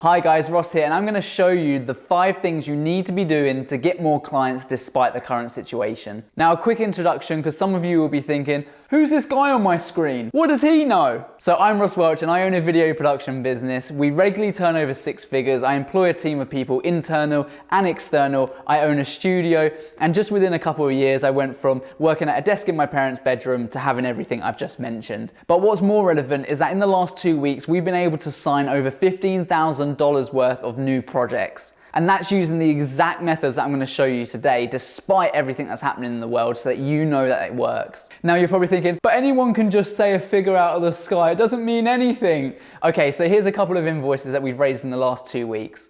Hi guys, Ross here, and I'm going to show you the 5 things you need to be doing to get more clients despite the current situation. Now, a quick introduction, because some of you will be thinking, who's this guy on my screen? What does he know? So I'm Ross Welch and I own a video production business. We regularly turn over 6 figures. I employ a team of people, internal and external. I own a studio, and just within a couple of years, I went from working at a desk in my parents' bedroom to having everything I've just mentioned. But what's more relevant is that in the last 2 weeks, we've been able to sign over $15,000 worth of new projects. And that's using the exact methods that I'm going to show you today, despite everything that's happening in the world, so that you know that it works. Now you're probably thinking, but anyone can just say a figure out of the sky. It doesn't mean anything. Okay, so here's a couple of invoices that we've raised in the last 2 weeks.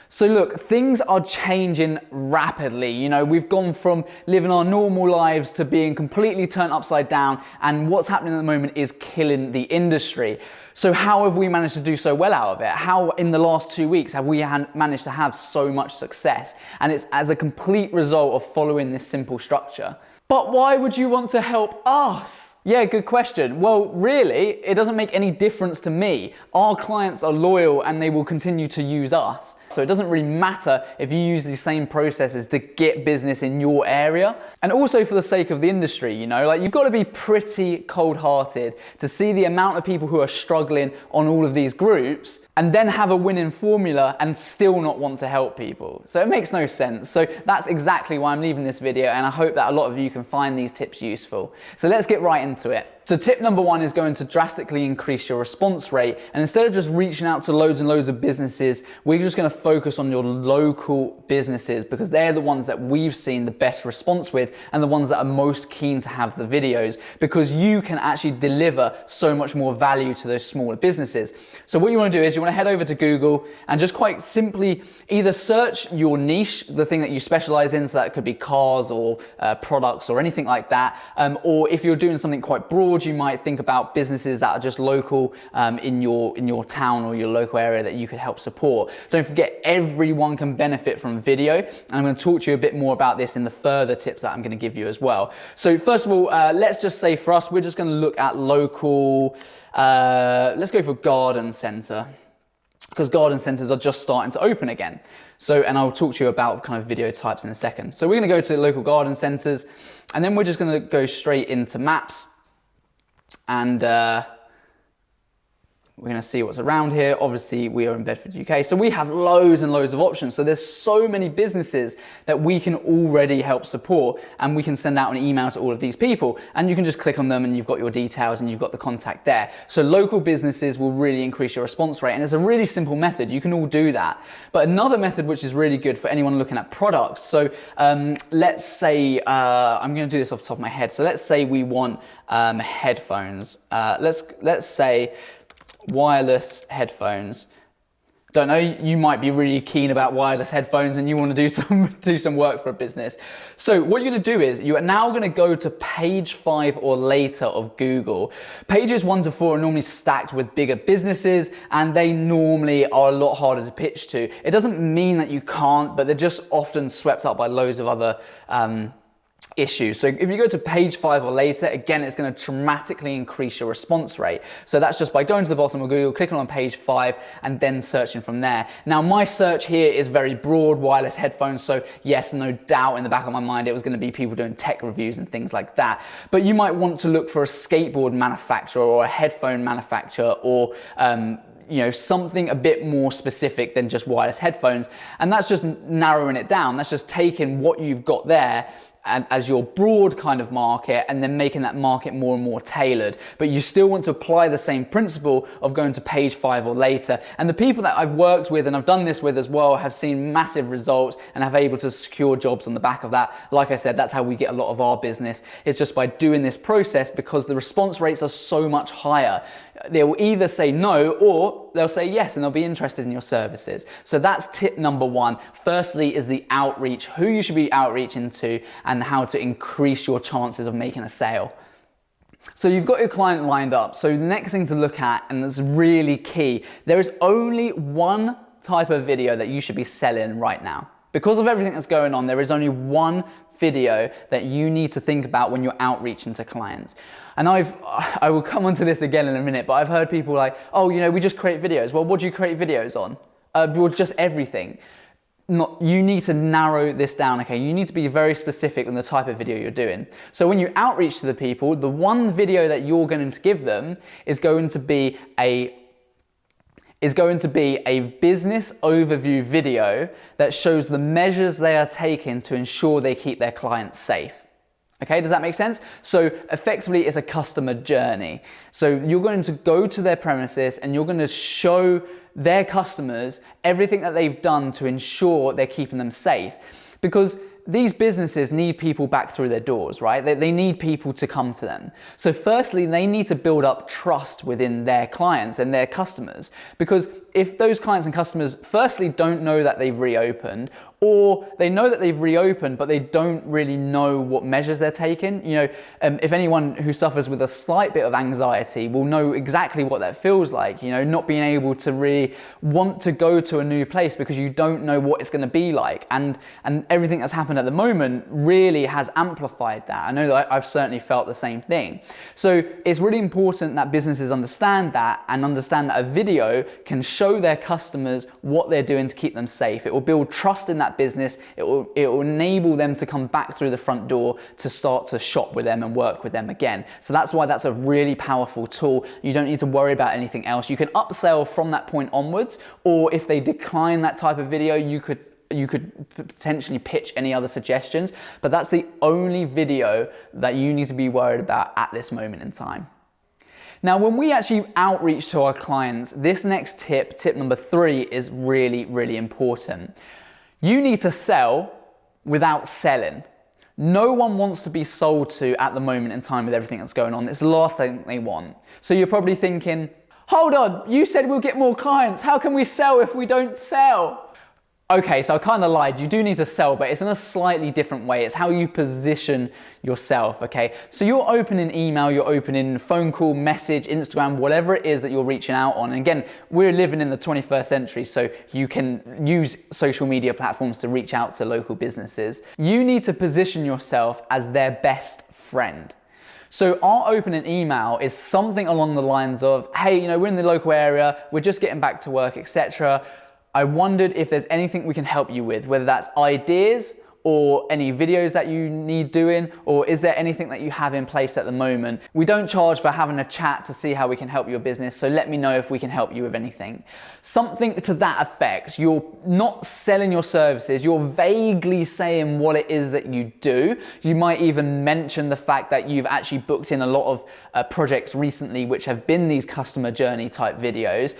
So look, things are changing rapidly. You know, we've gone from living our normal lives to being completely turned upside down, and what's happening at the moment is killing the industry. So how have we managed to do so well out of it? How in the last 2 weeks have we managed to have so much success? And it's as a complete result of following this simple structure. But why would you want to help us? Yeah, good question. Well, really, it doesn't make any difference to me. Our clients are loyal and they will continue to use us. So it doesn't really matter if you use these same processes to get business in your area. And also for the sake of the industry, you know, like you've got to be pretty cold-hearted to see the amount of people who are struggling on all of these groups and then have a winning formula and still not want to help people. So it makes no sense. So that's exactly why I'm leaving this video, and I hope that a lot of you can find these tips useful. So let's get right into it. So tip number 1 is going to drastically increase your response rate. And instead of just reaching out to loads and loads of businesses, we're just going to focus on your local businesses, because they're the ones that we've seen the best response with and the ones that are most keen to have the videos, because you can actually deliver so much more value to those smaller businesses. So what you want to do is you want to head over to Google and just quite simply either search your niche, the thing that you specialize in, so that could be cars or products or anything like that. Or if you're doing something quite broad, you might think about businesses that are just local in your town or your local area that you could help support. Don't forget, everyone can benefit from video, and I'm going to talk to you a bit more about this in the further tips that I'm going to give you as well. So first of all, let's just say for us, we're just going to look at local, let's go for garden centre, because garden centres are just starting to open again. So, and I'll talk to you about kind of video types in a second. So we're going to go to local garden centres, and then we're just going to go straight into maps. And we're going to see what's around here. Obviously, we are in Bedford, UK, so we have loads and loads of options. So there's so many businesses that we can already help support, and we can send out an email to all of these people, and you can just click on them and you've got your details and you've got the contact there. So local businesses will really increase your response rate, and it's a really simple method. You can all do that. But another method which is really good for anyone looking at products. So let's say, I'm going to do this off the top of my head. So let's say we want headphones. Let's say wireless headphones. Don't know, you might be really keen about wireless headphones and you want to do some work for a business. So what you're going to do is you are now going to go to page 5 or later of Google. Pages 1 to 4 are normally stacked with bigger businesses, and they normally are a lot harder to pitch to. It doesn't mean that you can't, but they're just often swept up by loads of other issues. So if you go to page 5 or later, again, it's going to dramatically increase your response rate. So that's just by going to the bottom of Google, clicking on page 5, and then searching from there. Now, my search here is very broad, wireless headphones. So yes, no doubt in the back of my mind, it was going to be people doing tech reviews and things like that. But you might want to look for a skateboard manufacturer or a headphone manufacturer, or you know, something a bit more specific than just wireless headphones. And that's just narrowing it down. That's just taking what you've got there and as your broad kind of market, and then making that market more and more tailored. But you still want to apply the same principle of going to page 5 or later. And the people that I've worked with and I've done this with as well have seen massive results and have able to secure jobs on the back of that. Like I said, that's how we get a lot of our business. It's just by doing this process, because the response rates are so much higher. They will either say no, or they'll say yes, and they'll be interested in your services. So that's tip number 1. Firstly is the outreach, who you should be outreaching to, and how to increase your chances of making a sale. So you've got your client lined up. So the next thing to look at, and that's really key, there is only one type of video that you should be selling right now. Because of everything that's going on, there is only one video that you need to think about when you're outreaching to clients. And I will come onto this again in a minute, but I've heard people like, oh, you know, we just create videos. Well, what do you create videos on? Well, just everything. You need to narrow this down, okay? You need to be very specific on the type of video you're doing. So when you outreach to the people, the one video that you're going to give them is going to be a business overview video that shows the measures they are taking to ensure they keep their clients safe. Okay, does that make sense? So effectively, it's a customer journey. So you're going to go to their premises and you're going to show their customers everything that they've done to ensure they're keeping them safe. Because these businesses need people back through their doors, right? They need people to come to them. So firstly, they need to build up trust within their clients and their customers. Because if those clients and customers firstly don't know that they've reopened, or they know that they've reopened, but they don't really know what measures they're taking. You know, if anyone who suffers with a slight bit of anxiety will know exactly what that feels like, you know, not being able to really want to go to a new place because you don't know what it's going to be like. And everything that's happened at the moment really has amplified that. I know that I've certainly felt the same thing. So it's really important that businesses understand that and understand that a video can show their customers what they're doing to keep them safe. It will build trust in that business. It will enable them to come back through the front door to start to shop with them and work with them again. So that's why that's a really powerful tool. You don't need to worry about anything else. You can upsell from that point onwards, or if they decline that type of video, you could potentially pitch any other suggestions, but that's the only video that you need to be worried about at this moment in time. Now, when we actually outreach to our clients, this next tip number 3, is really, really important. You need to sell without selling. No one wants to be sold to at the moment in time with everything that's going on. It's the last thing they want. So you're probably thinking, hold on, you said we'll get more clients. How can we sell if we don't sell? Okay, so I kind of lied. You do need to sell, but it's in a slightly different way. It's how you position yourself, okay? So you're opening email, you're opening phone call, message, Instagram, whatever it is that you're reaching out on. And again, we're living in the 21st century, so you can use social media platforms to reach out to local businesses. You need to position yourself as their best friend. So our opening email is something along the lines of, hey, you know, we're in the local area, we're just getting back to work, etc. I wondered if there's anything we can help you with, whether that's ideas or any videos that you need doing, or is there anything that you have in place at the moment? We don't charge for having a chat to see how we can help your business, so let me know if we can help you with anything. Something to that effect. You're not selling your services, you're vaguely saying what it is that you do. You might even mention the fact that you've actually booked in a lot of projects recently which have been these customer journey type videos.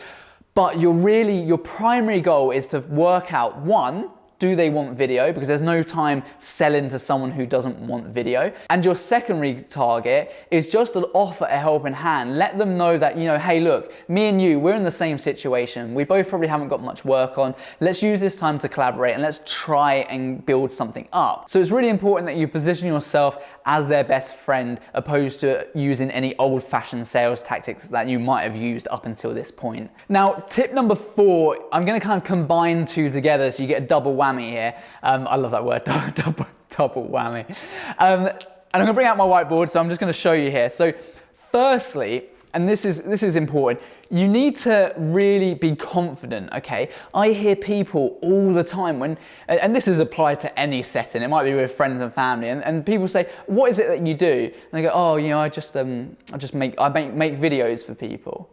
But your primary goal is to work out, one, do they want video? Because there's no time selling to someone who doesn't want video. And your secondary target is just to offer a helping hand. Let them know that, you know, hey, look, me and you, we're in the same situation. We both probably haven't got much work on. Let's use this time to collaborate and let's try and build something up. So it's really important that you position yourself as their best friend, opposed to using any old-fashioned sales tactics that you might have used up until this point. Now, tip number 4, I'm gonna kind of combine 2 together so you get a double whammy here. I love that word, double whammy. And I'm gonna bring out my whiteboard, so I'm just gonna show you here. So firstly, and this is important, you need to really be confident, okay? I hear people all the time and this is applied to any setting, it might be with friends and family, and people say, what is it that you do? And they go, oh, you know, I make videos for people.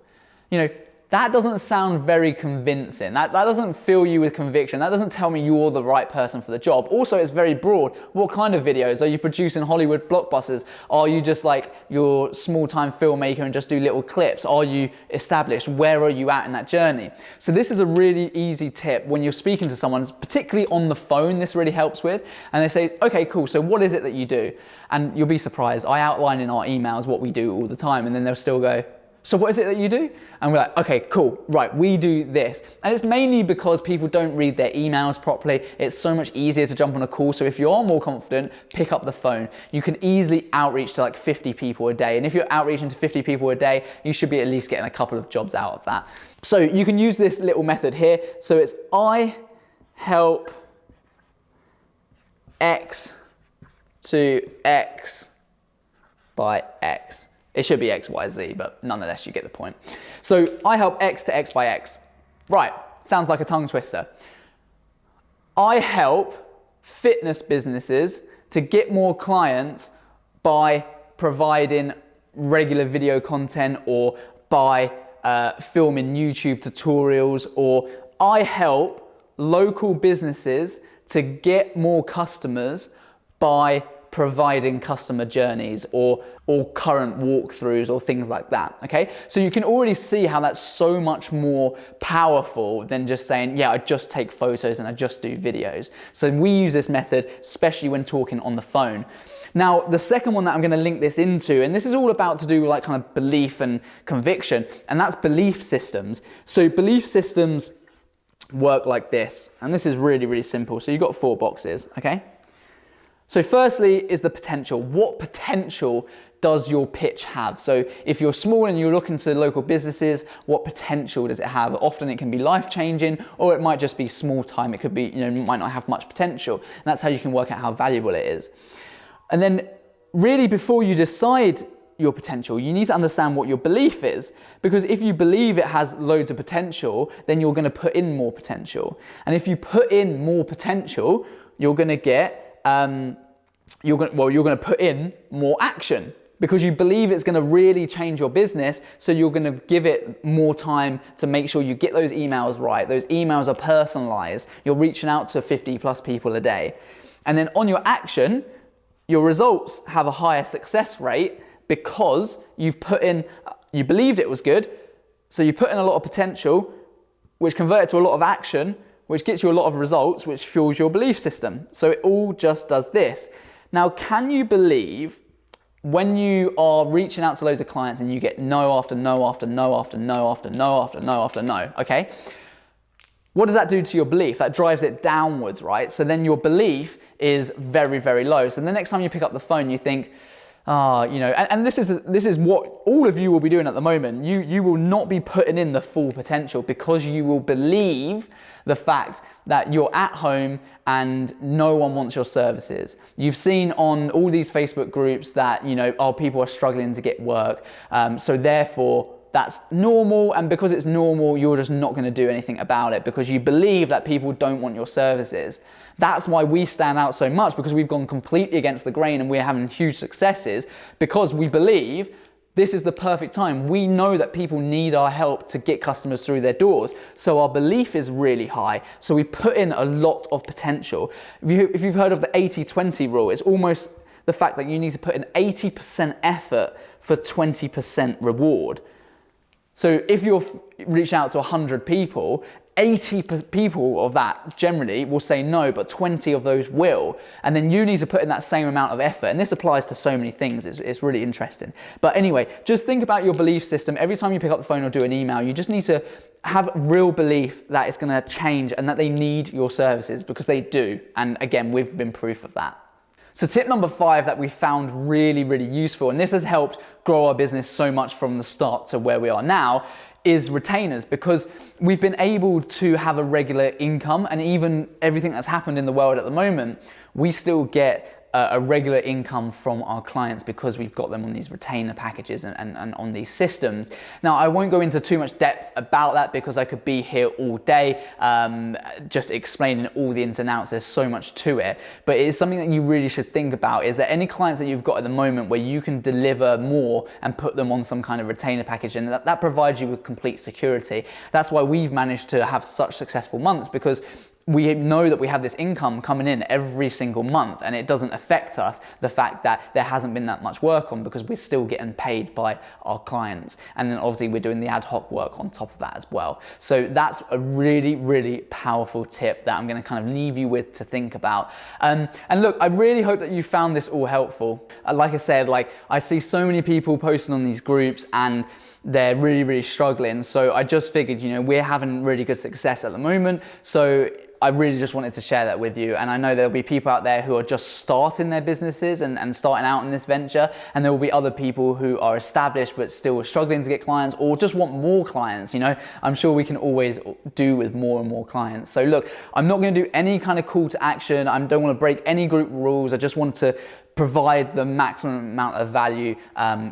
You know, that doesn't sound very convincing. That doesn't fill you with conviction. That doesn't tell me you're the right person for the job. Also, it's very broad. What kind of videos? Are you producing Hollywood blockbusters? Are you just like your small-time filmmaker and just do little clips? Are you established? Where are you at in that journey? So this is a really easy tip when you're speaking to someone, particularly on the phone, this really helps with. And they say, okay, cool, so what is it that you do? And you'll be surprised. I outline in our emails what we do all the time, and then they'll still go, so what is it that you do? And we're like, okay, cool, right, we do this. And it's mainly because people don't read their emails properly. It's so much easier to jump on a call. So if you are more confident, pick up the phone. You can easily outreach to like 50 people a day. And if you're outreaching to 50 people a day, you should be at least getting a couple of jobs out of that. So you can use this little method here. So it's I help X to X by X. It should be X, Y, Z, but nonetheless, you get the point. So I help X to X by X. Right, sounds like a tongue twister. I help fitness businesses to get more clients by providing regular video content, or by filming YouTube tutorials, or I help local businesses to get more customers by providing customer journeys or current walkthroughs or things like that, okay? So you can already see how that's so much more powerful than just saying, yeah, I just take photos and I just do videos. So we use this method, especially when talking on the phone. Now, the second one that I'm gonna link this into, and this is all about to do with like kind of belief and conviction, and that's belief systems. So belief systems work like this, and this is really, really simple. So you've got 4 boxes, okay? So firstly is the potential. What potential does your pitch have? So if you're small and you're looking to local businesses, what potential does it have? Often it can be life-changing, or it might just be small time. It could be, might not have much potential. And that's how you can work out how valuable it is. And then really before you decide your potential, you need to understand what your belief is, because if you believe it has loads of potential, then you're going to put in more potential. And if you put in more potential, you're going to get you're going to put in more action, because you believe it's going to really change your business. So you're going to give it more time to make sure you get those emails right. Those emails are personalized. You're reaching out to 50+ people a day. And then on your action, your results have a higher success rate, because you believed it was good. So you put in a lot of potential, which converted to a lot of action, which gets you a lot of results, which fuels your belief system. So it all just does this. Now, can you believe when you are reaching out to loads of clients and you get no after no after no after no after no after no after no, okay? What does that do to your belief? That drives it downwards, right? So then your belief is very, very low. So the next time you pick up the phone, you think, and this is what all of you will be doing at the moment. You will not be putting in the full potential, because you will believe the fact that you're at home and no one wants your services. You've seen on all these Facebook groups that, people are struggling to get work. So therefore, that's normal, and because it's normal, you're just not going to do anything about it, because you believe that people don't want your services. That's why we stand out so much, because we've gone completely against the grain and we're having huge successes, because we believe this is the perfect time. We know that people need our help to get customers through their doors. So our belief is really high. So we put in a lot of potential. If you've heard of the 80-20 rule, it's almost the fact that you need to put in 80% effort for 20% reward. So if you're reaching out to 100 people, 80 people of that generally will say no, but 20 of those will. And then you need to put in that same amount of effort. And this applies to so many things. It's really interesting. But anyway, just think about your belief system. Every time you pick up the phone or do an email, you just need to have real belief that it's going to change and that they need your services, because they do. And again, we've been proof of that. So tip number 5 that we found really, really useful, and this has helped grow our business so much from the start to where we are now, is retainers, because we've been able to have a regular income, and even everything that's happened in the world at the moment, we still get a regular income from our clients because we've got them on these retainer packages and on these systems. Now, I won't go into too much depth about that, because I could be here all day just explaining all the ins and outs. There's so much to it, but it's something that you really should think about. Is there any clients that you've got at the moment where you can deliver more and put them on some kind of retainer package, and that provides you with complete security? That's why we've managed to have such successful months, because we know that we have this income coming in every single month, and it doesn't affect us, the fact that there hasn't been that much work on, because we're still getting paid by our clients. And then obviously we're doing the ad hoc work on top of that as well. So that's a really, really powerful tip that I'm going to kind of leave you with to think about. And look, I really hope that you found this all helpful. Like I said, I see so many people posting on these groups and they're really, really struggling. So I just figured, we're having really good success at the moment. So I really just wanted to share that with you. And I know there'll be people out there who are just starting their businesses and starting out in this venture. And there will be other people who are established but still struggling to get clients, or just want more clients. I'm sure we can always do with more and more clients. So look, I'm not going to do any kind of call to action. I don't want to break any group rules. I just want to provide the maximum amount of value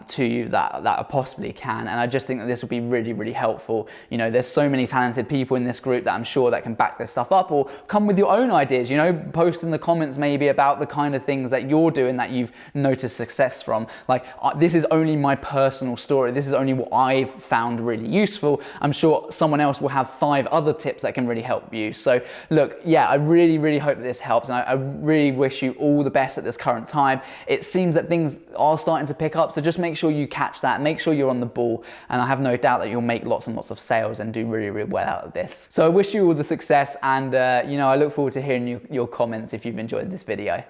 to you that I possibly can. And I just think that this will be really, really helpful. You know, there's so many talented people in this group that I'm sure that can back this stuff up, or come with your own ideas, you know, post in the comments maybe about the kind of things that you're doing that you've noticed success from. Like, this is only my personal story. This is only what I've found really useful. I'm sure someone else will have 5 other tips that can really help you. So look, yeah, I really, really hope that this helps. And I really wish you all the best at this current time. It seems that things are starting to pick up, so just make sure you catch that, make sure you're on the ball, and I have no doubt that you'll make lots and lots of sales and do really, really well out of this. So I wish you all the success, and you know, I look forward to hearing your comments if you've enjoyed this video.